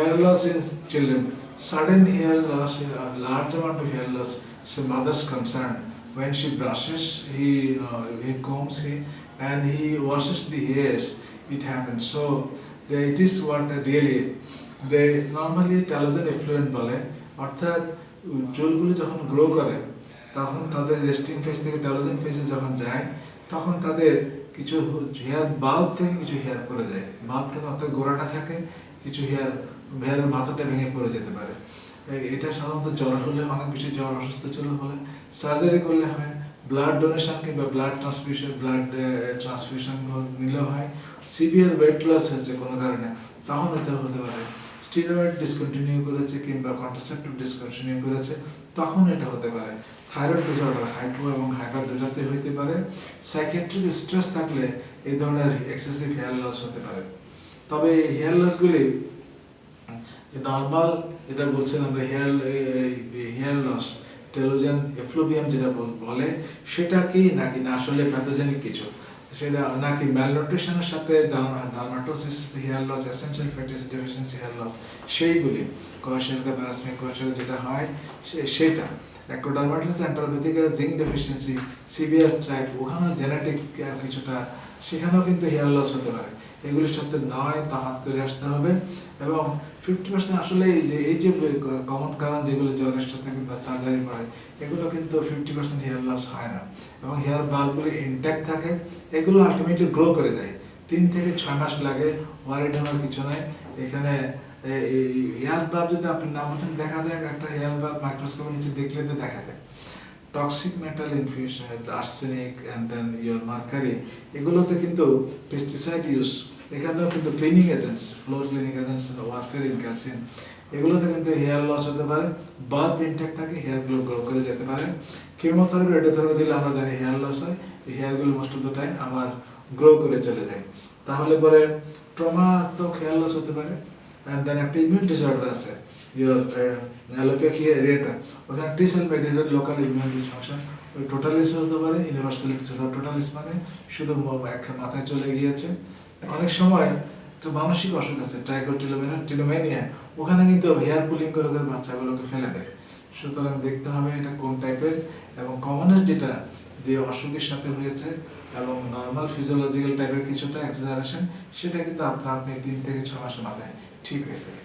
hair loss in children. Sudden hair loss, a large amount of hair loss is a mother's concern. When she brushes, he combs it and he washes the hairs, it happens. So it is what really they normally telogen effluent বলে, অর্থাৎ চুলগুলো যখন grow করে তখন তাদের resting phase থেকে telogen ফেজে যখন যায় তখন তাদের কিছু হেয়ার বাল্ব থেকে কিছু হেয়ার পড়ে যায়, বাল্বটা অর্থাৎ গোড়াটা থাকে, কিছু হেয়ারের মাথাটা ভেঙে পড়ে যেতে পারে। এটা সাধারণত জ্বর হলে, অনেক বেশি জ্বর অসুস্থ চুল হলে, সার্জারি করলে হয়, ব্লাড ডোনেশন কিংবা ব্লাড ট্রান্সফিউশন নিলেও হয়, সিভিয়ার ওয়েট লস হচ্ছে কোনো কারণে তখন এটা হতে পারে, স্টেরয়েড ডিসকন্টিনিউ করেছে কিংবা কন্ট্রাসেপটিভ ডিসকন্টিনিউ করেছে তখন এটা হতে পারে, থাইরয়েড ডিসঅর্ডার হাইপো এবং হাইপার দুটাতে হতে পারে, সাইকিয়াট্রিক স্ট্রেস থাকলে এই ধরনের এক্সেসিভ হেয়ার লস হতে পারে। তবে এই হেয়ার লসগুলি নর্মাল যেটা বলছেন আমরা হেয়ার লস টেলোজেন এফ্লুভিয়াম যেটা বলে সেটা কি নাকি না আসলে প্যাথোজেনিক কিছু, সেটা নাকি ম্যালনিউট্রিশনের সাথে dermatosis hair loss, essential fatty acid deficiency hair loss, সেইগুলি কোয়াশিয়ারকা প্যারাসমিক কোয়াশিয়ার যেটা হয় সেটা acrodermatitis enteropathica zinc deficiency severe type, ওখানেও জেনেটিক কিছুটা, সেখানেও কিন্তু হেয়ার লস হতে পারে। এগুলির সাথে নয় তফাৎ করে আসতে হবে এবং 50% আসলে এই যে কমন কারণ যেগুলো জ্বরের সাথে কিংবা সার্জারি পড়ে এগুলো কিন্তু 50% হেয়ার লস হয় না এবং হেয়ার বাল্বগুলি ইনট্যাক্ট থাকে, এগুলো আলটিমেটলি গ্রো করে যায়। 3 থেকে 6 মাস লাগে, ওয়ারিড হওয়ার কিছু নাই। এখানে হেয়ার বাল্ব যদি আপনি না বলছেন দেখা যায় একটা হেয়ার বাল্ব মাইক্রোস্কোপের নিচে দেখলে তো দেখা যায় toxic metal infusion, arsenic and then your mercury, এগুলোতে কিন্তু পেস্টিসাইড ইউজ, এখানেও কিন্তু cleaning agents, floor cleaning agents, warfarin, calcium, এগুলোতে কিন্তু হেয়ার লস হতে পারে, বাল্ব ইনট্যাক্ট থাকে, হেয়ারগুলো গ্রো করে যেতে পারে। কেমোথেরাপি, রেডিওথেরাপি দিলে আমরা জানি হেয়ার লস হয়, এই হেয়ারগুলো মোস্ট অফ দ্য টাইম আবার গ্রো করে চলে যায়। তাহলে পরে ট্রমা তো হেয়ার লস হতে পারে, এন্ড দেন একটা ইমিউন ডিসঅর্ডার আছে ইয়োর অ্যালোপ্যাথিয়া এরিয়াটা, ওখানে টি sell mediated local immune dysfunction, ওই টোটালিস হতে পারে, ইউনিভার্সালিটিস হতে পারে। টোটালিস মানে শুধু মাথায় চলে গিয়েছে। অনেক সময় তো মানসিক অসুখ আছে ট্রাইকোটিলোমেনিয়া, ওখানে কিন্তু হেয়ার পুলিং করে করে বাচ্চাগুলোকে ফেলে দেয়। সুতরাং দেখতে হবে এটা কোন টাইপের এবং কমনেস্ট যেটা যে অসুখের সাথে হয়েছে এবং নর্মাল ফিজিওলজিক্যাল টাইপের কিছুটা এক্সাজারেশন, সেটা কিন্তু আপনি 3 থেকে 6 মাসের মাথায় ঠিক হয়ে যাবে।